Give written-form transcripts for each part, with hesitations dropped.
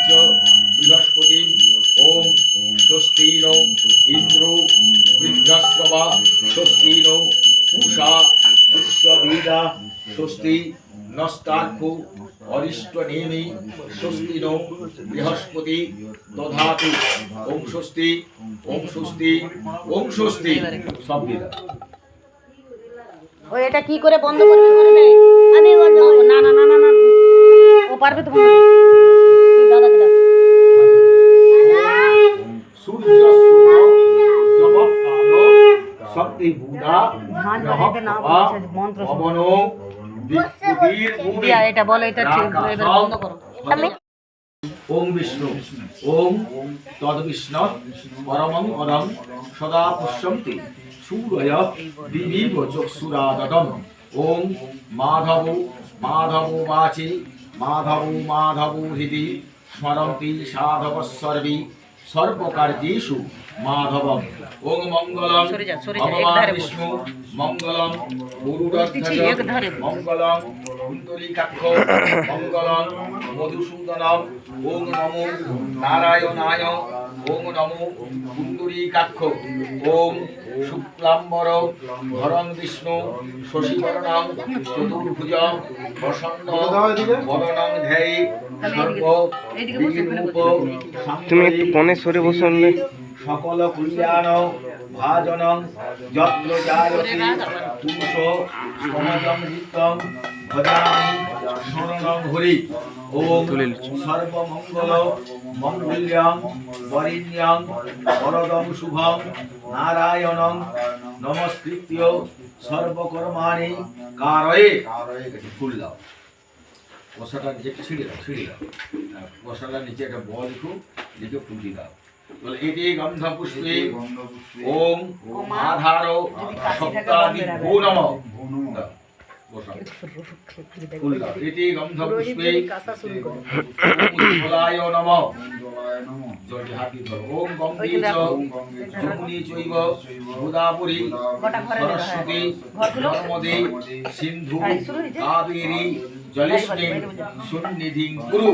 च बृहस्पतिं ओम स्वस्ति नो इंद्रो वृद्धस्रवा स्वस्ति नो उषा पुष्यवेदा स्वस्ति नस्तार्को अरिष्टनेमि स्वस्ति नो बृहस्पति दधातु ओम स्वस्ति ओम स्वस्ति ओम स्वस्ति सब वेदा। ও এটা কি করে বন্ধ করবে করবে? আমি বন্ধ করব না না না না না ও পারবে তো বন্ধ তুই দাদাকে ডাক सूर्य सूर्य जमकालो शक्ति बुधा ধান বানাইতে না বলছে মন্ত্র পবনো দিকুদির ভূমি দিয়া এটা বলে এটা ঠিক এবার বন্ধ করো আমি ओम विष्णु ओम तद विष्णु परमं पदं सदा पुष्यन्ति सूरय दिवीव चक्षुरादतम् ओम माधवो माधवो वाचि माधवो माधवो हृदि स्मरन्ति साधवः सर्वे सर्वकार्येषु माधवम् ओम मंगलम भगवान विष्णु मंगलम गुरुरध्वज मंगलम कुंडलीकाक्ष मंगलम मधुसूदनम ओम नमो नारायणाय ओम नमो कुंडलीकाक्ष ओम शुक्लांबर धरं विष्णु शशिवर्णं चतुर्भुजं प्रसन्न वदनं ध्याये सर्व विघ्नोप তুমি একটু কোণে সরে বসলে সকল কল্যাণ ভাজনং যত্র জায়তে পুরুষ সমাজং নিত্যং ভজামি শরণং হরি ওম সর্বমঙ্গল মঙ্গল্যং বরিণ্যং বরদং শুভং নারায়ণং নমস্কৃত্য সর্বকর্মাণি কারয়ে ফুল দাও বসাটা নিচে ছিঁড়ে দাও বসাটা নিচে একটা বল লিখে ফুল দিয়ে দাও বলে এতে গন্ধ পুষ্পে ওম আধারো সপ্তাদি ভো নমঃ বসা ফুল দাও এতে গন্ধ পুষ্পে উজ্জ্বলায় নমঃ জলটি হাত দিয়ে ধরো ওম গঙ্গে চ যমুনে চৈব গোদাবরী সরস্বতী নর্মদে সিন্ধু কাবেরী জলেস্মিন সুন্নিধিং কুরু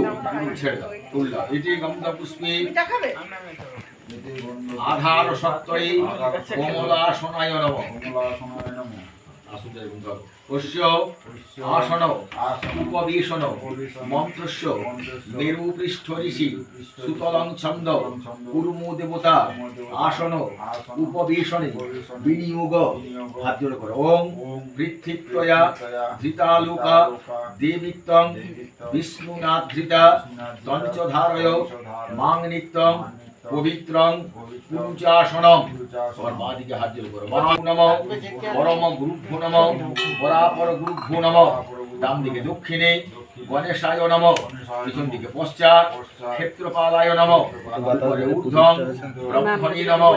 ছেড়ে দাও ফুল দাও এতে গন্ধ পুষ্পে আধার সত্তরে কমলাসনায় নমঃ অস্য আসন উপবেশন মন্ত্রস্য মেরুপৃষ্ঠ ঋষি সুতলং ছন্দ কুর্মু দেবতা আসন উপবেশনে বিনিয়োগ হাত জোড় করো ওম পৃথিবীত্রয়া ধৃতালোকা দেবিত্বং বিষ্ণুনাধৃতা তঞ্চধারয় মাং নিত্যং পবিত্রং পুরুচাসনম সবার বাঁ দিকে হাত জোড় করো নমঃ পরম গুরুভ্যো নমঃ পরাপর গুরুভ্যো নমঃ ডান দিকে দক্ষিণে গণেশায় নমঃ পিছন দিকে পশ্চাৎ ক্ষেত্রপালায় নমঃ উপরে ঊর্ধ্বং ব্রহ্মণী নমঃ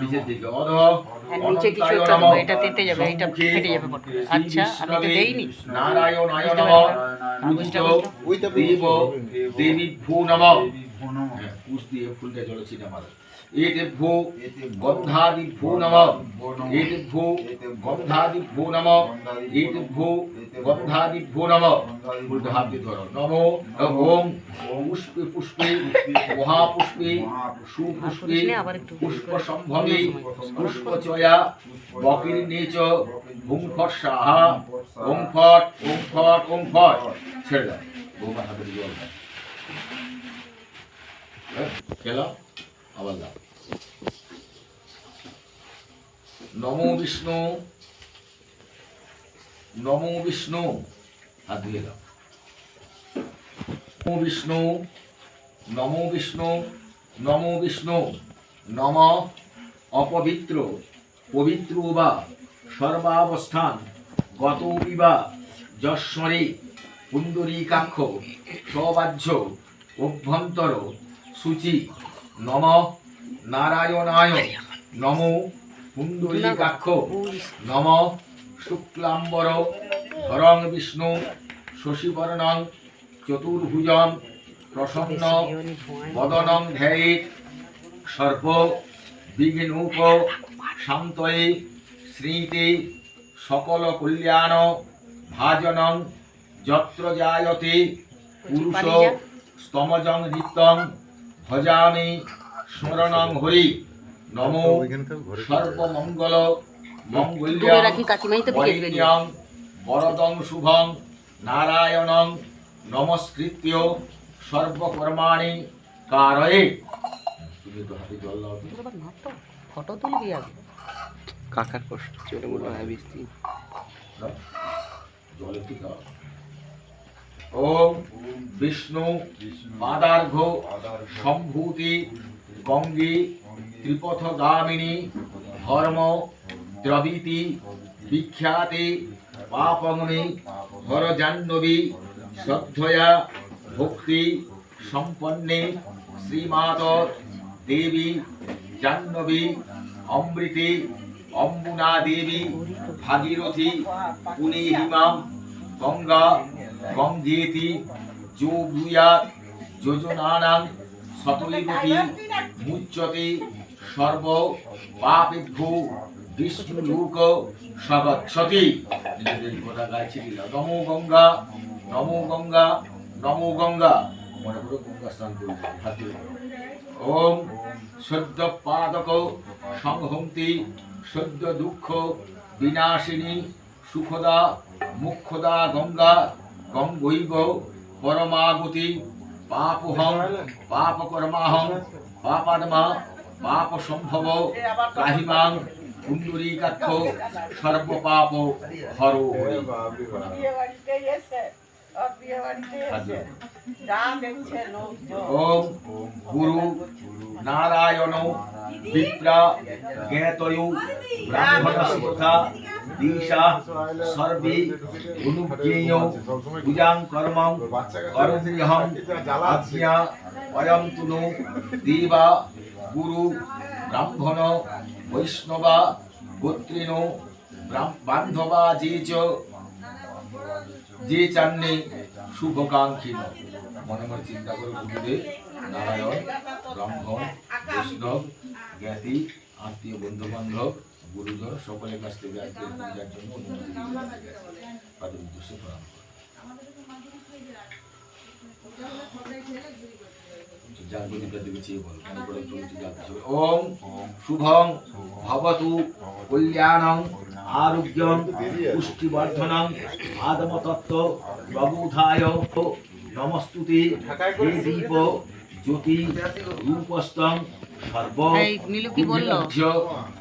নিচের দিকে অধঃ নিচে কিছু একটা এটা তেতে যাবে এটা ফেটে যাবে আচ্ছা আমি তো দেইনি নারায়ণায় নমঃ পূজ্য দেব দেবীভ্যো নমঃ পুষ দিয়ে ফুলটা জল ছিটা মারো এতেভ্যো গন্ধাদিভ্যো নমঃ এতেভ্যো গন্ধাদিভ্যো নমঃ এতেভ্যো গন্ধাদিভ্যো নমঃ ফুলটা হাত দিয়ে ধরো নমো ওম পুষ্পে পুষ্পে মহাপুষ্পে সুপুষ্পে পুষ্প সম্ভবে পুষ্পচয়া বকির্নে চ ওম ফট সাহা ওম ফট ওম ফট ওম ফট ছেড়ে দাও বৌমার হাতে দিয়ে জল দাও খেলা আবার দাও নমো বিষ্ণু নমো বিষ্ণু হাত দিয়ে দাও নমো বিষ্ণু নমো বিষ্ণু নমো বিষ্ণু নম অপবিত্র পবিত্র বা সর্বাবস্থান গত বিবা যশ্বরে পুণ্ডরীকাক্ষ সবাহ্য অভ্যন্তর সূচি নম নারায়ণায় নমো পুণ্ডরীকাক্ষ নম শুক্লাম্বর ধরং বিষ্ণু শশিবর্ণং চতুর্ভুজং প্রসন্ন বদনং ধ্যায়ে সর্ব বিঘ্নোপ শান্তয়ে শ্রীতে সকল কল্যাণ ভাজনং যত্র জায়তে পুরুষ স্তমজং নিত্যং ভজামি স্মরণং হরি নমো সর্বমঙ্গল দূরে রাখি, কাকিমাই তো বিকেল বেরিয়ে। মঙ্গল্যং বরদং শুভং নারায়ণং নমস্কৃত্য সর্বকর্মাণি কারয়ে। তুমি একটু হাতে জল দাও তো। ফটো তুলবি আগে। কাকার কষ্ট চলে বললো হ্যাঁ বৃষ্টি দাও। জল একটু দাও। ওম বিষ্ণু পাদার্ঘ সম্ভূতি গঙ্গী ত্রিপথগামিনী ধর্ম দ্রবীতি বিখ্যাতি পাপগ্নি হর জাহ্নবী শ্রদ্ধয়া ভক্তি সম্পন্নে শ্রীমাত দেবী জাহ্নবী অমৃতি অম্বুনা দেবী ভাগীরথী পুনীহিমাম গঙ্গা গঙ্গেতি যো ভূয়াৎ যোজনানাং শতৈবতী মুচ্যতে সর্ব পাপেভ্যো বিষ্ণুলোক সগচ্ছতি। নমো গঙ্গা নমো গঙ্গা নমো গঙ্গা। মনে করে গঙ্গা স্নান করবে হাতে। ওম সদ্য পাদক সংহন্তি সদ্য দুঃখ বিনাশিনী সুখদা মুখ্যদা গঙ্গা গঙ্গৈব পরমাগতি পাপহং পাপকর্মাহং পাপাদমা পাপ সম্ভব রাহিমাং কুণ্ডলীকাক্ষ সর্বপাপ হরো হরি। ওম গুরু নারায়ণ বিপ্রা জ্ঞাতয়ু ব্রাহ্মণস্যথা দিশা সর্বে অনুজ্ঞেয় পূজাং কর্মং করণীয়হং আজ্ঞা অয়ন্তু নো দেবা গুরু ব্রাহ্মণ বৈষ্ণবা গোত্রিণ বান্ধবা যে চান্নে শুভকাঙ্ক্ষী। মনে মনে চিন্তা করে গুরুদেব নারায়ণ ব্রাহ্মণ বৈষ্ণব জ্ঞাতি আত্মীয় বন্ধু বান্ধব গুরুজন সকলের কাছ থেকে আজকে পূজার জন্য অনুমতি তাদের উদ্দেশ্যে প্রণাম ওম শুভং ভবতু কল্যাণং আরোগ্যং পুষ্টিবর্ধনং আদমতত্ত্ব প্রবুধায় নমস্তুতে হে দীপ জ্যোতি রূপস্তং সর্ব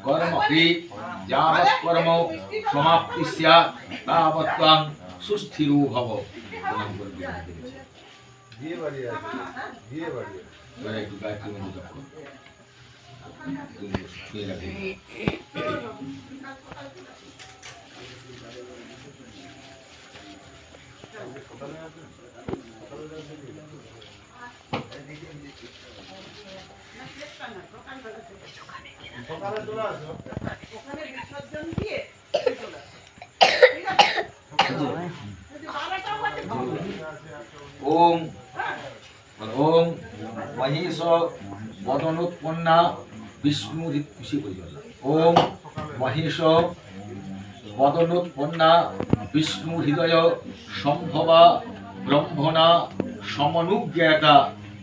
কর্মকে যাবৎ কর্ম সমাপ্তি স্যাৎ তাবৎ ত্বং সুস্থিরো ভব। প্রণাম করে একটু গায়ত্রী মন্ত্র জপ করো। শুয়ে রাখবে। ওম ওম মহিষ বদনোৎপন্না বিষ্ণু খুশি পরিচয়। ওম মহিষ বদনোৎপন্না বিষ্ণু হৃদয় সম্ভবা ব্রহ্মণা সমনুজ্ঞাতা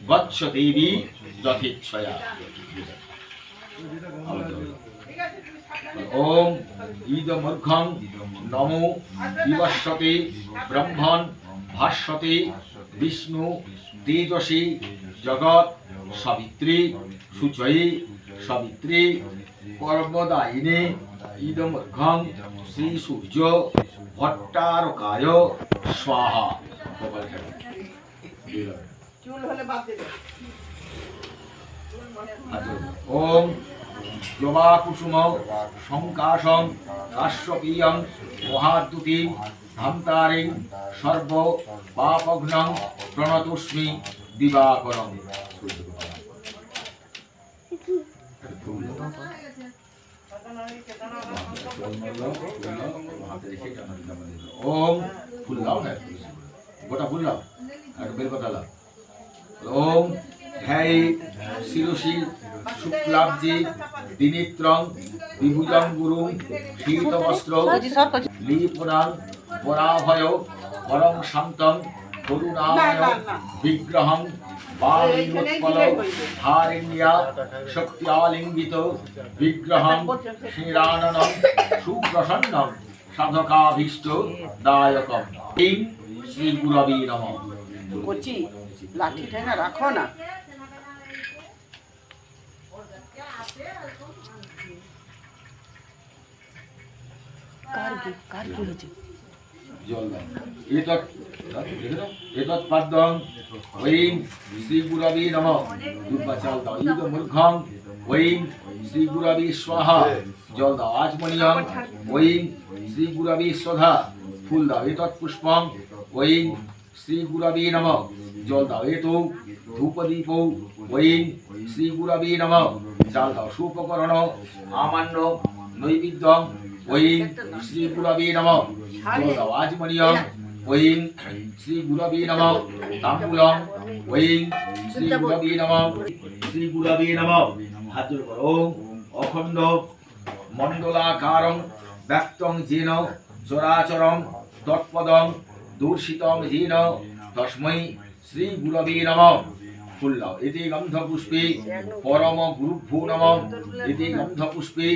গচ্ছ দেবী যথেচ্ছয়া। ওম ঈদমর্ঘং নমো বিবস্বতে ব্রহ্মণ ভাস্বতে বিষ্ণু তেজসী জগৎ সাবিত্রী সুচয়ী সাবিত্রী পর্বদায়িনী ঈদমর্ঘং শ্রী সূর্য ভট্টারকায় স্বাহা। ওম জবা কুসুম সংকাশং কাশ্যপীয়ং মহাদ্যুতি ধামতারিং সর্ব পাপঘ্নং প্রণতোস্মি দিবাকরং। ওম ফুল দাও না গোটা ফুল দাও আর বেল পাতা দাও। ওম ধ্যায় শিরসি শুক্লাব্জি দিনিত্রং বিভুজং গুরু শীতবস্ত্র লিপুরাং পরাভয় পরং শান্তং করুণাময় বিগ্রহং বামীনোৎপল ধারিণ্যা শক্ত্যালিঙ্গিত বিগ্রহং শ্রীরাননং সুপ্রসন্নং সাধকাভীষ্ট দায়কম। এই শ্রী গুরবে নমঃ। কচি লাঠিটা না রাখো না। কার কি হয়েছে? জল দাও। এতৎ পাদ্যং ওয়িং শ্রী গুরবে নমঃ। দুর্বা চাল দাও। ইদ মূর্খং ওয়িং শ্রী গুরবে স্বাহা। জল দাও। আচমনিয়ং ওয়িং শ্রী গুরবে স্বধা। ফুল দাও। এতৎ পুষ্পং ওয়িং শ্রী গুরবে নমঃ। জল দাও। এতৌ ধূপদীপ ওয়িং শ্রী গুরবে নমঃ। চাল দাও। সুপকরণ আমান্য নৈবেদ্যং ওয়িং শ্রী গুরবে নমঃ। জল দাও। আচমনিয়ং ওয়িং শ্রী গুরবে নমঃ। তাম্বূলং ওয়িং শ্রী গুরবে নমঃ। শ্রী গুরবে নমঃ। হাত জোড় করো। ওম অখণ্ড মণ্ডলাকারং ব্যক্তং যেন চরাচরং তৎপদং দূষিতং যেন তস্मै শ্রী গুরবে নমঃ। ফুল দাও। এতে গন্ধপুষ্পে পরম গুরুভ্যো নমঃ। এতে গন্ধপুষ্পে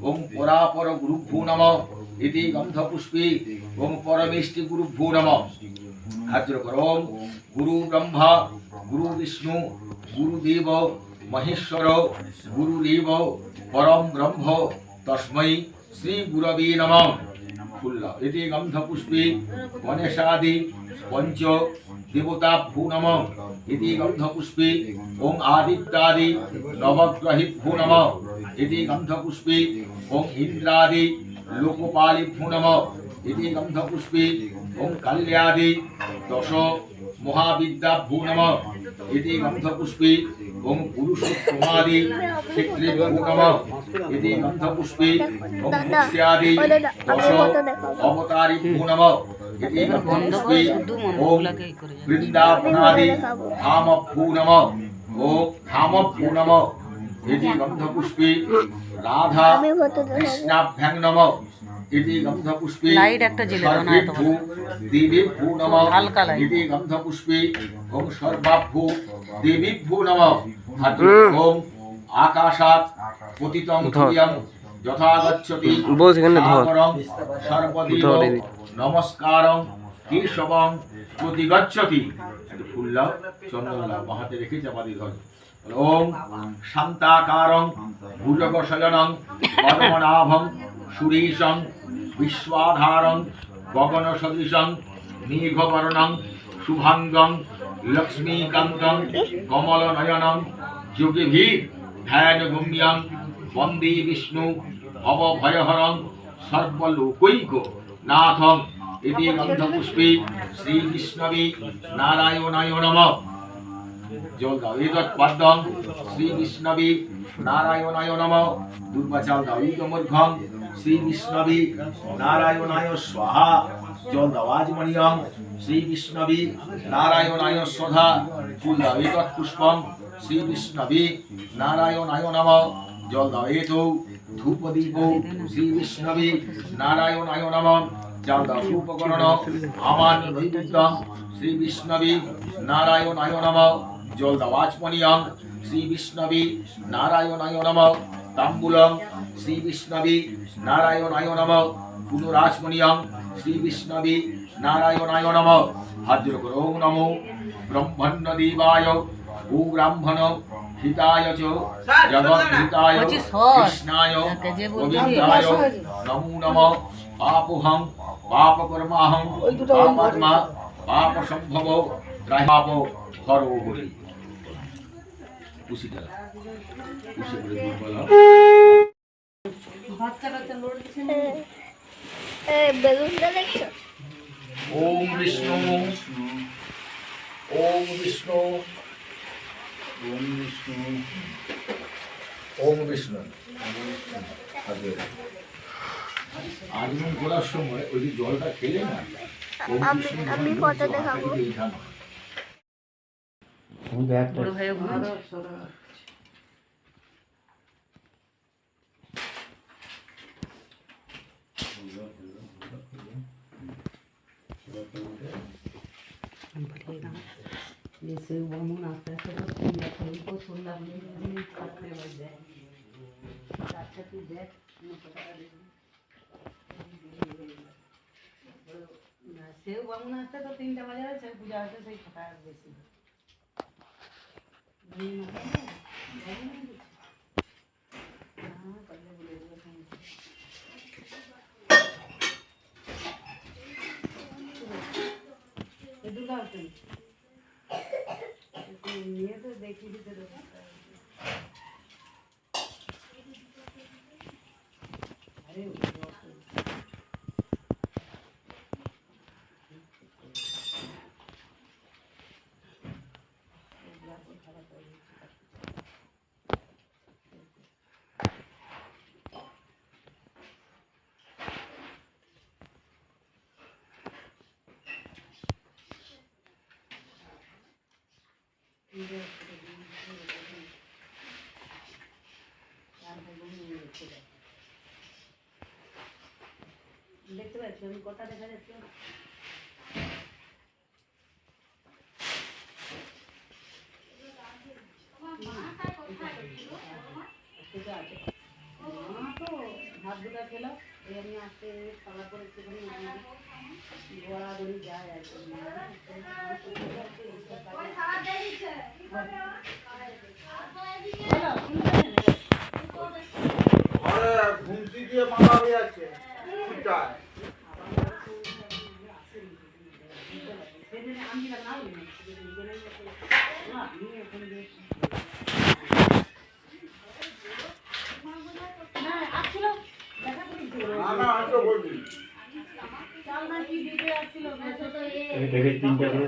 ওম পরাপর গুরুভ্যো নমঃ। এতে গন্ধপুষ্পে ওম পরমেষ্টি গুরুভ্যো নমঃ। হাত জোড় করো। ওম গুরু ব্রহ্মা গুরু বিষ্ণু গুরুদেব মহেশ্বর গুরুরেব পরম ব্রহ্ম তস্मै শ্রী গুরবে নমঃ। ফুল দাও। এতে গন্ধপুষ্পে গণেশাদি পঞ্চ দেবতাভ্যো নমঃ। এতে গন্ধপুষ্পে ওম আদিত্যাদি নবগ্রহেভ্যো নমঃ। এতে গন্ধপুষ্পে ওম ইন্দ্রাদি লোকপালেভ্যো নমঃ। এতে গন্ধপুষ্পে ওম কাল্যাদি দশ মহাবিদ্যাভ্যো নমঃ। এতে গন্ধপুষ্পে ওম পুরুষোত্তমাদি ক্ষেত্রেভ্যো নমঃ। এতে গন্ধপুষ্পে ওম মৎস্যাদি দশ অবতারেভ্যো নমঃ। এতে গন্ধপুষ্পে ওম বৃন্দাবনাদি ধামভ্যো নমঃ। ওম ধামভ্যো নমঃ। এতে গন্ধপুষ্পে রাধা কৃষ্ণাভ্যাং নমঃ। এতে গন্ধপুষ্পে লাইট একটা জ্বেলে দাও না এত সর্বেভ্যো দেবেভ্যো নমঃ। হালকা লাইট। এতে গন্ধপুষ্পে ওম সর্বাভ্যো দেবীভ্যো নমঃ। ওম আকাশাৎ পতিতং তুর্যং যথা গচ্ছতি বল সেখানে ধর। সাগরং সর্বদেব ধরে দি। নমস্কারং কেশবং প্রতি গচ্ছতি। একটু ফুল দাও, চন্দন দাও, বাহাতে রেখে চাপাতি ধর। ওম শান্তাকারং ভুজগশয়নং পদ্মনাভং সুরেশং বিশ্বাধারং গগন সদৃশং মেঘবর্ণং শুভাঙ্গং লক্ষ্মীকান্তং কমলনয়নং যোগীভীর ধ্যানগম্যং বন্দে বিষ্ণু ভবভয়হরং সর্বলোকৈক নাথং। এতে গন্ধপুষ্পে শ্রীবিষ্ণবে নারায়ণায় নমঃ। জল দাও। এতৎ পদ্মং শ্রীবিষ্ণবে নারায়ণায় নমঃ। দুর্বা চাল দাও। ইদমূর্খং শ্রীবিষ্ণবে নারায়ণায় স্বাহা। জল দাও। আচমনিয়ং শ্রীবিষ্ণবে নারায়ণায় স্বধা। ফুল দাও। এতৎ পুষ্পং শ্রীবিষ্ণবে নারায়ণায় নমঃ। জল দাও। এতৌ ধূপদীপ শ্রীবিষ্ণবে নারায়ণায় নমঃ। চাল দাও। সুপকরণ আমান্য নৈবেদ্যং শ্রীবিষ্ণবে নারায়ণায় নমঃ। জল দাও। আচমনিয়ং শ্রীবিষ্ণবে নারায়ণায় নমঃ। তাম্বূলং শ্রীবিষ্ণবে নারায়ণায় নমঃ। পুনরাচমনিয়ং শ্রীবিষ্ণবে নারায়ণায় নমঃ। হাত জোড় করো। ওম নমো ব্রহ্মণ্য দেবায় গো ব্রাহ্মণ হিতায় চ জগদ্ধিতায় কৃষ্ণায় গোবিন্দায় নমো নমঃ। পাপহং পাপকর্মাহং পাপাত্মা পাপসম্ভব ত্রাহিপাপ হরো হরি। খুশিটা খুশি করে বলো। বেলুনটা দেখছো? ওম বিষ্ণু ওম বিষ্ণু ওম বিষ্ণু ওম বিষ্ণু। আগমন করার সময় ওই যে জলটা খেলে না, ওম বিষ্ণু আমি ফটো দেখাবো। বড় ভাইও ঘুমাচ্ছে। এসে বামুন আস্তে আস্তে তো তিনটা খেলবো শুনলাম থাকতে হবে দেখ আচ্ছা তুই দেখ সেও বামুন আসতে তো 3টা বাজারে সে পূজা আসতে সেই খাতা বেশি নিয়ে তো দেখি দিতে আরে দেখতে পাচ্ছি আমি কথা দেখা যাচ্ছে হাত দুটা খেলো এই আমি আসতে খাবার পরে একটুখানি গড়া গড়ি যায় আর ঘুমসি দিয়ে মাথা হয়ে আছে দেখে 3টা করে